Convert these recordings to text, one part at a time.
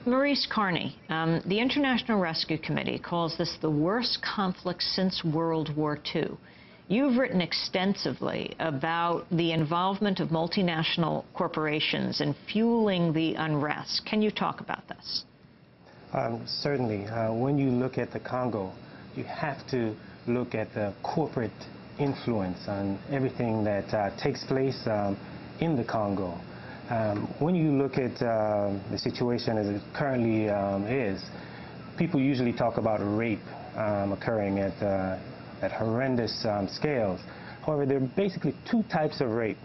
Maurice Carney, the International Rescue Committee calls this the worst conflict since World War II. You've written extensively about the involvement of multinational corporations in fueling the unrest. Can you talk about this? Certainly. When you look at the Congo, you have to look at the corporate influence on everything that takes place in the Congo. When you look at the situation as it currently is, people usually talk about rape occurring at horrendous scales. However, there are basically two types of rape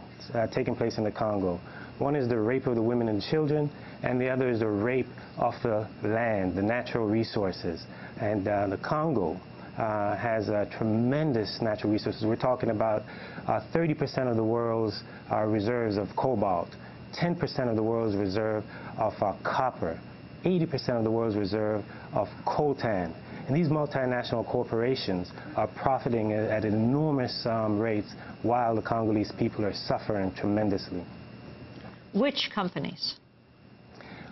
taking place in the Congo. One is the rape of the women and children, and the other is the rape of the land, the natural resources. And the Congo has tremendous natural resources. We're talking about 30% of the world's reserves of cobalt, 10% of the world's reserve of copper, 80% of the world's reserve of coltan. And these multinational corporations are profiting at enormous rates while the Congolese people are suffering tremendously. Which companies?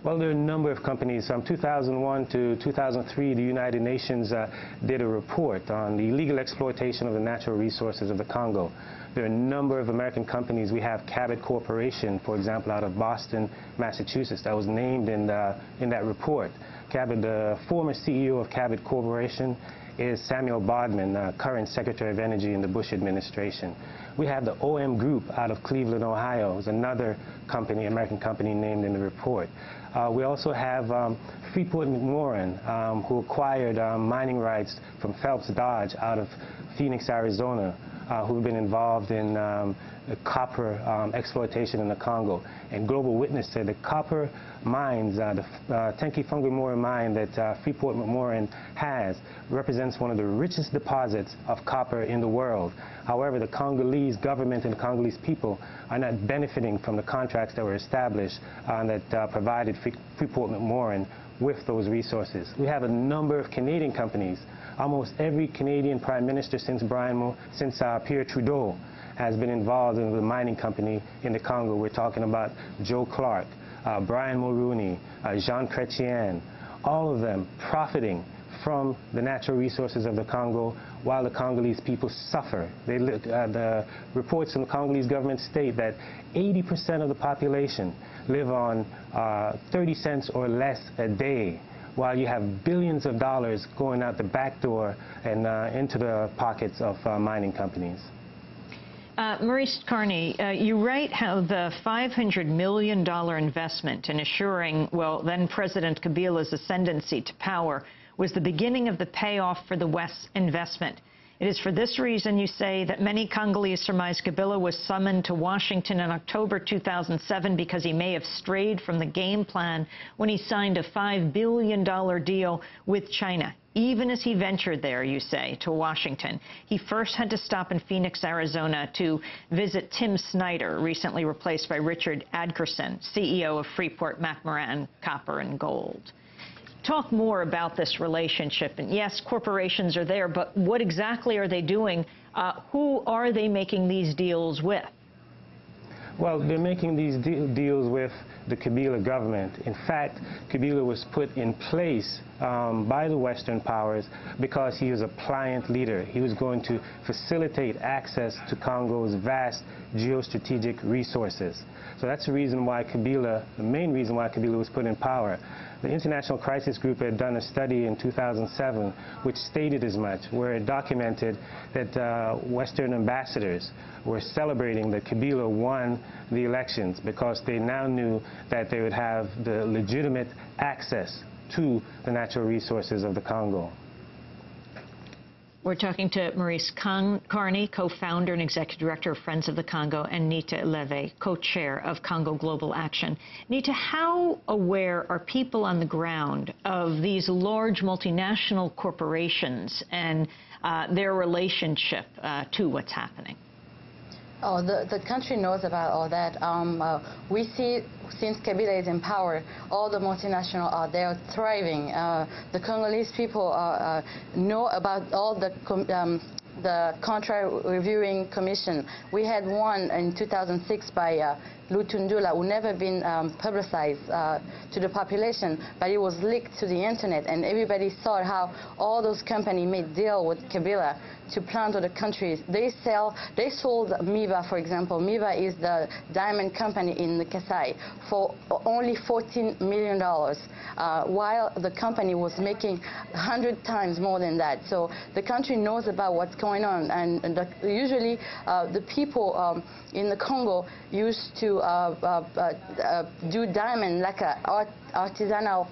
Well, there are a number of companies. From 2001 to 2003, the United Nations did a report on the illegal exploitation of the natural resources of the Congo. There are a number of American companies. We have Cabot Corporation, for example, out of Boston, Massachusetts, that was named in that report. Cabot, the former CEO of Cabot Corporation is Samuel Bodman, current Secretary of Energy in the Bush administration. We have the OM Group out of Cleveland, Ohio, is another company, American company named in the report. We also have Freeport-McMoRan, who acquired mining rights from Phelps Dodge out of Phoenix, Arizona, who've been involved in copper exploitation in the Congo. And Global Witness said the copper mines, the Tenke-Funguimori mine that Freeport-McMoRan has, represents one of the richest deposits of copper in the world. However, the Congolese government and the Congolese people are not benefiting from the contracts that were established that provided Freeport-McMoRan with those resources. We have a number of Canadian companies. Almost every Canadian Prime Minister since Pierre Trudeau has been involved in the mining company in the Congo. We're talking about Joe Clark, Brian Mulroney, Jean Chrétien, all of them profiting from the natural resources of the Congo while the Congolese people suffer. The reports from the Congolese government state that 80% of the population live on 30 cents or less a day, while you have billions of dollars going out the back door and into the pockets of mining companies. Maurice Carney, you write how the $500 million investment in assuring, well, then-President Kabila's ascendancy to power was the beginning of the payoff for the West's investment. It is for this reason, you say, that many Congolese surmise Kabila was summoned to Washington in October 2007 because he may have strayed from the game plan when he signed a $5 billion deal with China. Even as he ventured there, you say, to Washington, he first had to stop in Phoenix, Arizona to visit Tim Snyder, recently replaced by Richard Adkerson, CEO of Freeport-McMoRan Copper and Gold. Talk more about this relationship. And yes, corporations are there, but what exactly are they doing? Who are they making these deals with? Well, they're making these deals with the Kabila government. In fact, Kabila was put in place by the Western powers because he was a pliant leader. He was going to facilitate access to Congo's vast geostrategic resources. So that's the reason why Kabila, the main reason why Kabila was put in power. The International Crisis Group had done a study in 2007 which stated as much, where it documented that Western ambassadors were celebrating that Kabila won the elections because they now knew that they would have the legitimate access to the natural resources of the Congo. We're talking to Maurice Carney, co-founder and executive director of Friends of the Congo, and Nita Leve, co-chair of Congo Global Action. Nita, how aware are people on the ground of these large multinational corporations and their relationship to what's happening? Oh, the country knows about all that. We see, since Kabila is in power, all the multinationals are there thriving. The Congolese people know about all the contract reviewing commission. We had one in 2006 by Lutundula, who never been publicized to the population, but it was leaked to the internet, and everybody saw how all those companies made deal with Kabila to plant other countries. They sold Miba, for example. Miba is the diamond company in the Kasai for only $14 million, while the company was making 100 times more than that. So the country knows about what's going on, and usually the people in the Congo used to do diamond like artisanal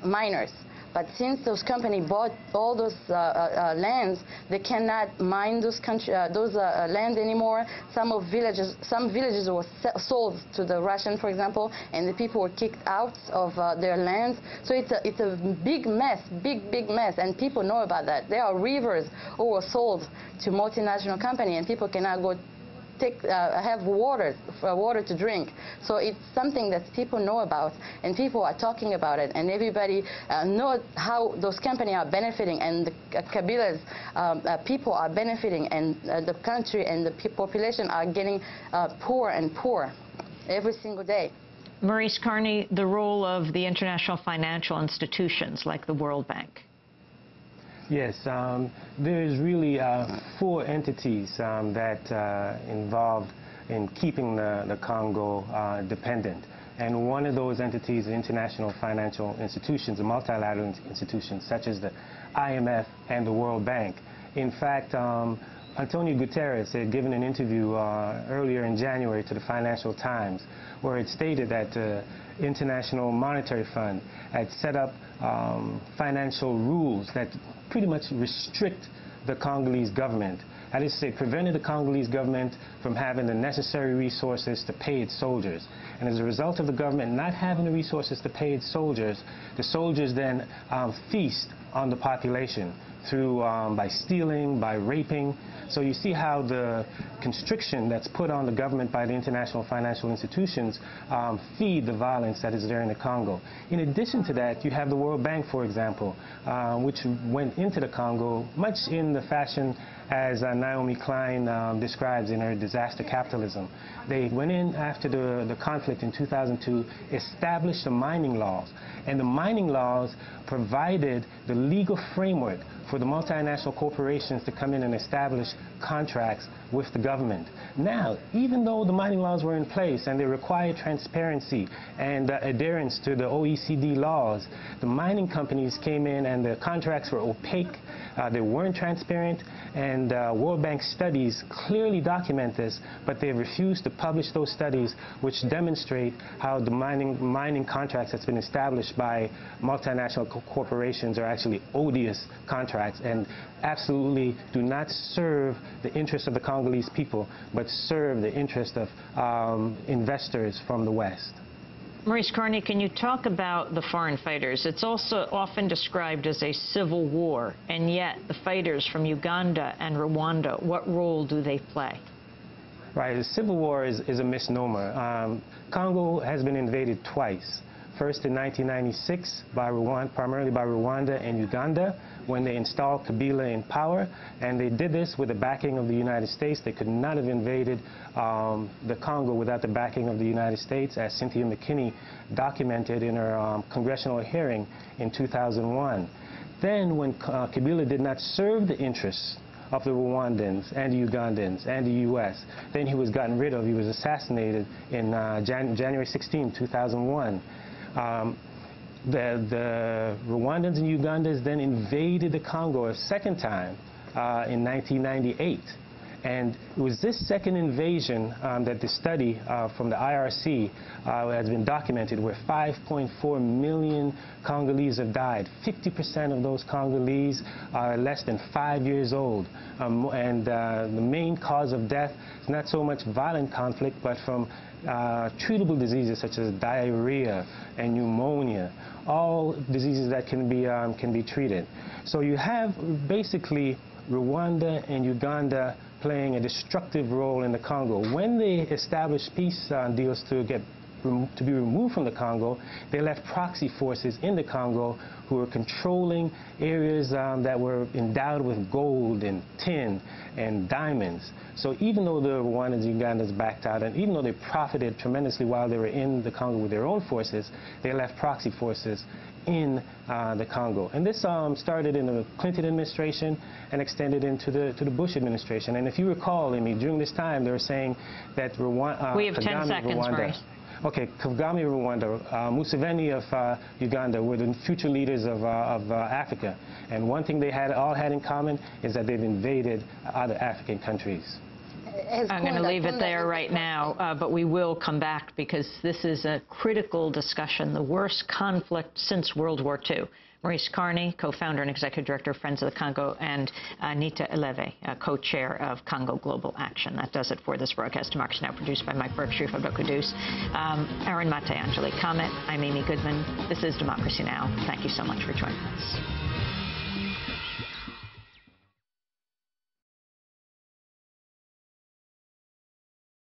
miners. But since those companies bought all those lands, they cannot mine those lands anymore. Some villages were sold to the Russians, for example, and the people were kicked out of their lands. So it's a big mess, big mess, and people know about that. There are rivers who were sold to multinational companies, and people cannot go have water to drink. So it's something that people know about, and people are talking about it, and everybody knows how those companies are benefiting, and the Kabila's people are benefiting, and the country and the population are getting poor and poor every single day. Maurice Carney, the role of the international financial institutions like the World Bank. Yes, there's really 4 entities that involved in keeping the Congo dependent. And one of those entities is international financial institutions, the multilateral institutions such as the IMF and the World Bank. In fact, Antonio Guterres had given an interview earlier in January to the Financial Times, where it stated that the International Monetary Fund had set up financial rules that pretty much restrict the Congolese government. That is to say, prevented the Congolese government from having the necessary resources to pay its soldiers. And as a result of the government not having the resources to pay its soldiers, the soldiers then feast on the population through by stealing, by raping. So you see how the constriction that's put on the government by the international financial institutions feed the violence that is there in the Congo. In addition to that, you have the World Bank, for example, which went into the Congo much in the fashion as Naomi Klein describes in her Disaster Capitalism. They went in after the conflict in 2002, established the mining laws, and the mining laws provided the legal framework for the multinational corporations to come in and establish contracts with the government. Now, even though the mining laws were in place and they required transparency and adherence to the OECD laws, the mining companies came in and the contracts were opaque, they weren't transparent, and World Bank studies clearly document this, but they refused to publish those studies which demonstrate how the mining contracts that's been established by multinational corporations are actually odious contracts and absolutely do not serve the interests of the Congolese people, but serve the interest of investors from the West. Maurice Carney, can you talk about the foreign fighters? It's also often described as a civil war, and yet the fighters from Uganda and Rwanda, what role do they play? Right, the civil war is a misnomer. Congo has been invaded twice. First in 1996, primarily by Rwanda and Uganda, when they installed Kabila in power, and they did this with the backing of the United States. They could not have invaded the Congo without the backing of the United States, as Cynthia McKinney documented in her congressional hearing in 2001. Then, when Kabila did not serve the interests of the Rwandans and the Ugandans and the U.S., then he was gotten rid of. He was assassinated in January 16, 2001. The Rwandans and Ugandans then invaded the Congo a second time in 1998. And it was this second invasion that the study from the IRC has been documented, where 5.4 million Congolese have died. 50% of those Congolese are less than 5 years old. The main cause of death is not so much violent conflict, but from treatable diseases such as diarrhea and pneumonia, all diseases that can be treated. So you have basically Rwanda and Uganda playing a destructive role in the Congo. When they established peace deals to get to be removed from the Congo, they left proxy forces in the Congo who were controlling areas that were endowed with gold and tin and diamonds. So even though the Rwandans and Ugandans backed out, and even though they profited tremendously while they were in the Congo with their own forces, they left proxy forces in the Congo. And this started in the Clinton administration and extended into the Bush administration. And if you recall, Amy, during this time, they were saying that Rwanda... We have 10 seconds, Maurice. Okay, Kagame of Rwanda, Museveni of Uganda were the future leaders of Africa. And one thing they all had in common is that they've invaded other African countries. I'm going to leave it there right now, but we will come back because this is a critical discussion, the worst conflict since World War II. Maurice Carney, co-founder and executive director of Friends of the Congo, and Nita Eleve, co-chair of Congo Global Action. That does it for this broadcast. Democracy Now! Produced by Mike Burke, Shrifo Dokudus, Aaron Mate, Angelique Comet. I'm Amy Goodman. This is Democracy Now! Thank you so much for joining us.